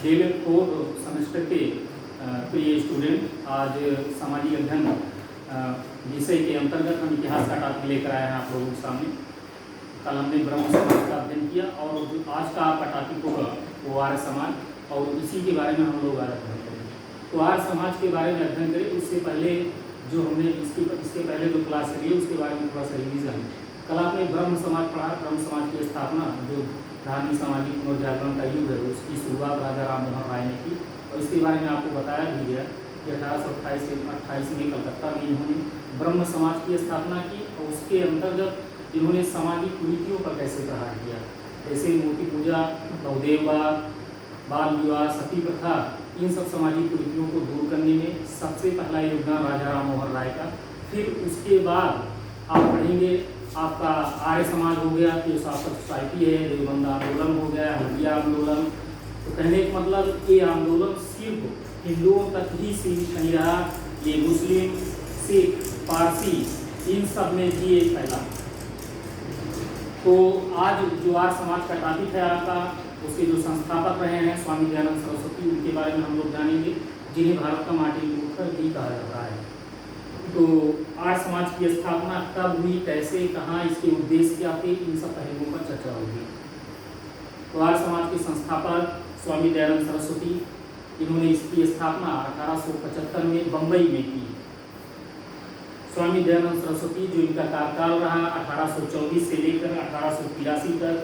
DL4 semester के प्रिय student, आज सामाजिक अध्ययन विषय के अंतर्गत हम इतिहास का टॉपिक लेकर आए हैं आप लोगों के सामने। कल हमने ब्रह्म समाज का अध्ययन किया और जो आज का आपका टॉपिक होगा वो आर्य समाज, और इसी के बारे में हम लोग आज अध्ययन करेंगे। तो आर्य समाज के बारे में अध्ययन करें उससे पहले जो हमने इसके पहले जो क्लास करी है उसके बारे में थोड़ा सा रिवीजन। कल आपने ब्रह्म समाज पढ़ा। ब्रह्म समाज की स्थापना जो धार्मिक सामाजिक पुनर्जागरण का युग है उसकी शुरुआत राजा राम मोहन राय ने की, और इसके बारे में आपको बताया भी गया कि 1828 से 28 में कलकत्ता में इन्होंने ब्रह्म समाज की स्थापना की, और उसके अंतर्गत इन्होंने सामाजिक कुरीतियों पर कैसे प्रहार किया, जैसे मूर्ति पूजा, बहुदेववाद, बाल विवाह, सती प्रथा, इन सब सामाजिक कुरीतियों को दूर करने में सबसे पहला योगदान राजा राम मोहन राय का। फिर उसके बाद आप पढ़ेंगे आपका आर्य समाज हो गया, थियोसॉफिकल सोसाइटी है, देवबंद आंदोलन हो गया, हल्दिया आंदोलन। तो कहने का मतलब ये आंदोलन सिर्फ हिंदुओं तक ही सीमित नहीं रहा, ये मुस्लिम, सिख, पारसी इन सब में भी ये फैला। तो आज जो आर्य समाज का टॉपिक है आपका, उसके जो संस्थापक रहे हैं स्वामी दयानंद सरस्वती, उनके बारे में हम लोग जानेंगे, जिन्हें भारत का मार्टिन लूथर भी कहा जाता है। तो आर्य समाज की स्थापना कब हुई, कैसे, कहाँ, इसके उद्देश्य क्या थे, इन सब पहलुओं पर चर्चा होगी। तो आर्य समाज के संस्थापक स्वामी दयानंद सरस्वती, इन्होंने इसकी स्थापना 1875 में बम्बई में की। स्वामी दयानंद सरस्वती जो इनका कार्यकाल रहा 1824 से लेकर 1883 तक,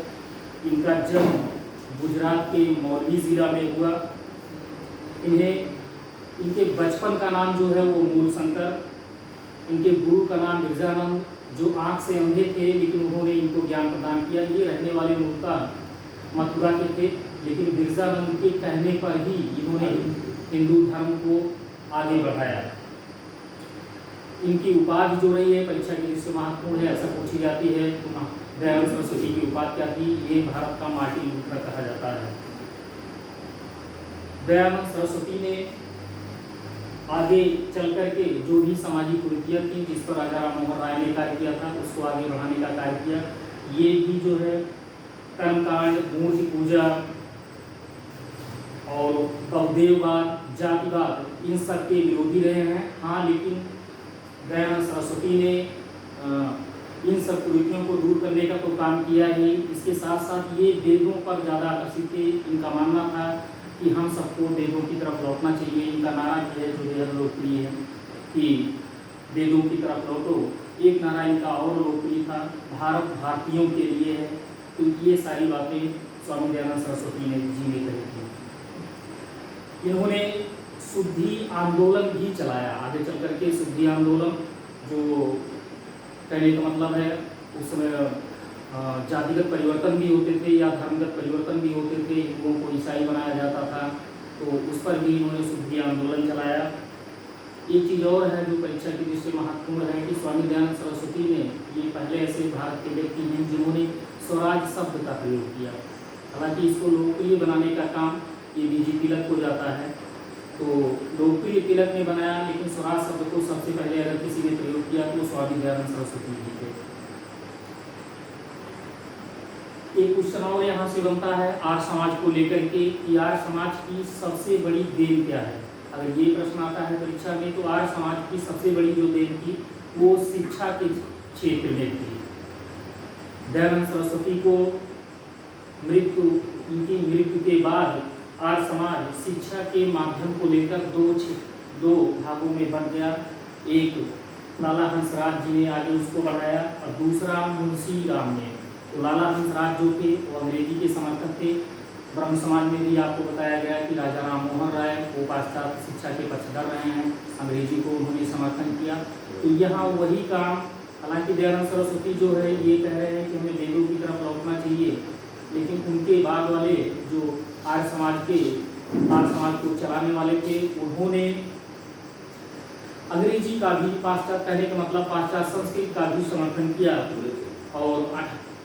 इनका जन्म गुजरात के मौलवी जिला में हुआ। इनके बचपन का नाम जो है वो मूलशंकर, इनके गुरु का नाम मिर्जानंद, जो आंख से अंधे थे लेकिन उन्होंने इनको ज्ञान प्रदान किया। ये रहने वाले मूलतः मथुरा के थे, लेकिन मिर्जानंद के कहने पर ही इन्होंने हिंदू धर्म को आगे बढ़ाया। इनकी उपाधि जो रही है परीक्षा के दृष्टि से महत्वपूर्ण है, ऐसा पूछी जाती है। दयानंद सरस्वती की उपाधि क्या थी? ये भारत का मार्टिन लूथर कहा जाता है। दयानंद सरस्वती ने आगे चल करके जो भी सामाजिक कुरीतियाँ थी जिस पर राजा राम मोहन राय ने कार्य किया था उसको आगे बढ़ाने का कार्य किया। ये भी जो है कर्मकांड, मूर्ति पूजा और बहुदेववाद, जातिवाद, इन सब के विरोधी रहे हैं। हाँ, लेकिन दयानंद सरस्वती ने इन सब कुरीतियों को दूर करने का तो काम किया ही, इसके साथ साथ ये वेदों पर ज़्यादा आकर्षित थे। इनका मानना था कि हम सबको वेदों की तरफ लौटना चाहिए। इनका नारा भी है जो बेहद लोकप्रिय है कि वेदों की तरफ लौटो। एक नारा इनका और लोकप्रिय था, भारत भारतीयों के लिए है। तो ये सारी बातें स्वामी दयानंद सरस्वती ने जी में कही थी। इन्होंने शुद्धि आंदोलन भी चलाया आगे चल करके। शुद्धि आंदोलन जो कहने का मतलब है उस समय जातिगत परिवर्तन भी होते थे या धर्मगत परिवर्तन भी होते थे, हिंदुओं को ईसाई बनाया जाता था, तो उस पर भी इन्होंने शुद्धि आंदोलन चलाया। एक चीज़ और है जो परीक्षा की दृष्टि से महत्वपूर्ण है कि स्वामी दयानंद सरस्वती ने ये पहले ऐसे भारत के व्यक्ति हैं जिन्होंने स्वराज शब्द का प्रयोग किया। हालांकि इसको लोकप्रिय बनाने का काम ये बीजी तिलक को जाता है, तो लोकप्रिय तिलक ने बनाया, लेकिन स्वराज शब्द को सबसे पहले अगर किसी ने प्रयोग किया तो स्वामी दयानंद सरस्वती जी थे। एक क्वेश्चन और यहाँ से बनता है आर्य समाज को लेकर के कि आर्य समाज की सबसे बड़ी देन क्या है। अगर ये प्रश्न आता है परीक्षा में तो आर्य समाज की सबसे बड़ी जो देन थी वो शिक्षा के क्षेत्र में थी। दयानंद सरस्वती को इनकी मृत्यु के बाद आर्य समाज शिक्षा के माध्यम को लेकर दो भागों में बन गया। एक लाला हंसराज जी ने आगे उसको बढ़ाया और दूसरा मुंशी राम ने। तो लाला हंसराज जो थे वो अंग्रेजी के समर्थक थे। ब्रह्म समाज में भी आपको बताया गया कि राजा राम मोहन राय वो पाश्चात्य शिक्षा के पक्षधर रहे हैं, अंग्रेजी को उन्होंने समर्थन किया। तो यहाँ वही काम, हालांकि दयानंद सरस्वती जो है ये कह रहे हैं कि हमें वेदों की तरफ लौटना चाहिए, लेकिन उनके बाद वाले जो आर्य समाज को चलाने वाले थे उन्होंने अंग्रेजी का भी, पाश्चात्य कहने का मतलब पाश्चात्य संस्कृति का भी समर्थन किया। और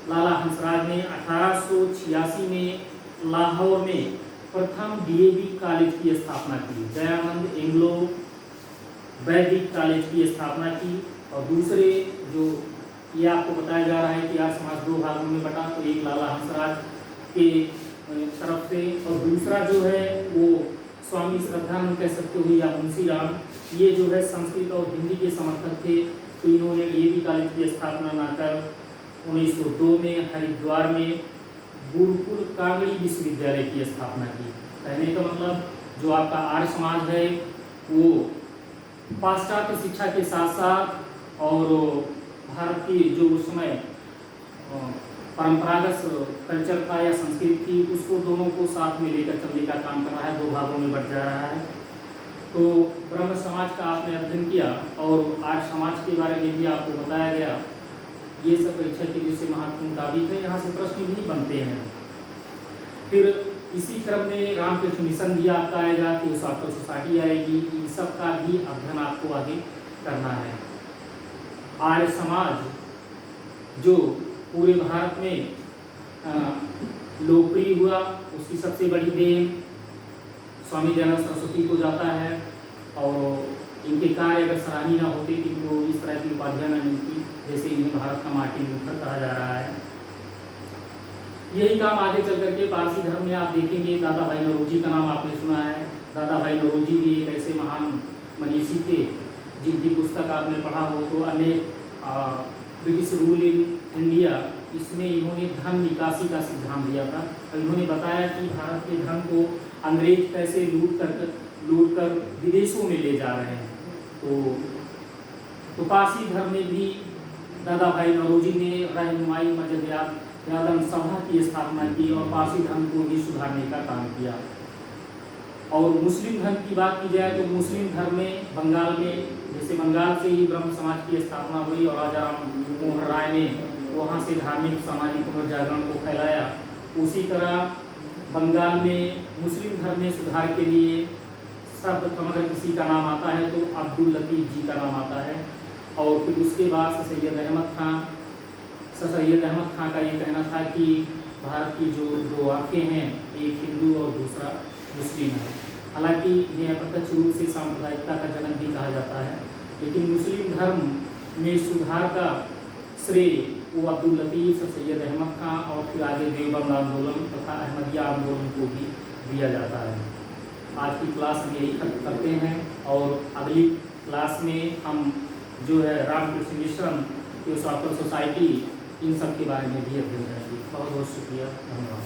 लाला हंसराज ने 1886 में लाहौर में प्रथम डीएवी कॉलेज की स्थापना की, दयानंद एंग्लो वैदिक कॉलेज की स्थापना की। और दूसरे जो ये आपको बताया जा रहा है कि आर्य समाज दो भागों में बटा, तो एक लाला हंसराज के तरफ से, और दूसरा जो है वो स्वामी श्रद्धानंद कह सकते हो या मुंशी राम, ये जो है संस्कृत और हिंदी के समर्थक थे। तो इन्होंने डीएवी कॉलेज की स्थापना ना कर 1902 में हरिद्वार में गुरुकुल कांगड़ी विश्वविद्यालय की स्थापना की। कहने का मतलब जो आपका आर्य समाज है वो पाश्चात्य शिक्षा के साथ साथ और भारत की जो उस समय परंपरागत कल्चर था या संस्कृति थी, उसको दोनों को साथ में लेकर चलने का काम कर रहा है, 2 भागों में बट जा रहा है। तो ब्रह्म समाज का आपने अध्ययन किया और आर्य समाज के बारे में भी आपको बताया गया। ये सब परीक्षा के लिए महत्वपूर्ण मुताबिक है, यहाँ से प्रश्न भी बनते हैं। फिर इसी क्रम में रामकृष्ण मिशन भी आपका आएगा, थियोसॉफिकल सोसाइटी आएगी। इन सब का भी अध्ययन आपको आगे करना है। आर्य समाज जो पूरे भारत में लोकप्रिय हुआ, उसकी सबसे बड़ी देन स्वामी दयानंद सरस्वती को जाता है, और इनके कार्य अगर सराहनीय न होते कि वो इस तरह की उपाधियाँ न मिलती, जैसे इन्हें भारत का मार्टिन लूथर कहा जा रहा है। यही काम आगे चल करके पारसी धर्म में आप देखेंगे। दादा भाई नौरोजी का नाम आपने सुना है। दादा भाई नौरोजी भी एक ऐसे महान मनीषी थे जिनकी पुस्तक आपने पढ़ा हो तो अनेक ब्रिटिश रूल इन इंडिया, इसमें इन्होंने धन निकासी का सिद्धांत दिया था। और इन्होंने बताया कि भारत के धन को अंग्रेज कैसे लूट कर विदेशों में ले जा रहे हैं। तो पारसी धर्म में भी दादा भाई नौरोजी ने रहनुमाई मजहब सभा की स्थापना की और पारसी धर्म को भी सुधारने का काम किया। और मुस्लिम धर्म की बात की जाए तो मुस्लिम धर्म में बंगाल में, जैसे बंगाल से ही ब्रह्म समाज की स्थापना हुई और राजा राम मोहन राय ने वहाँ से धार्मिक सामाजिक पुनर्जागरण को फैलाया। उसी तरह बंगाल में मुस्लिम धर्म में सुधार के लिए सर्वप्रथम अगर किसी का नाम आता है तो अब्दुल लतीफ़ जी का नाम आता है। और फिर उसके बाद सर सैयद अहमद खां का ये कहना था कि भारत की जो 2 आंखें हैं, एक हिंदू और दूसरा मुस्लिम है। हालांकि इन्हें अप्रत्यक्ष रूप से सांप्रदायिकता का जनक भी कहा जाता है, लेकिन मुस्लिम धर्म में सुधार का श्रेय वो अब्दुल लतीफ़, सर सैयद अहमद खां और फिर आगे देवबंद आंदोलन तथा अहमदिया आंदोलन को भी दिया जाता है। आज की क्लास में यही खत्म करते हैं और अगली क्लास में हम जो है रामकृष्ण मिशन, थियोसॉफिकल सोसाइटी, इन सब के बारे में भी अध्ययन करेंगे। बहुत बहुत शुक्रिया, धन्यवाद।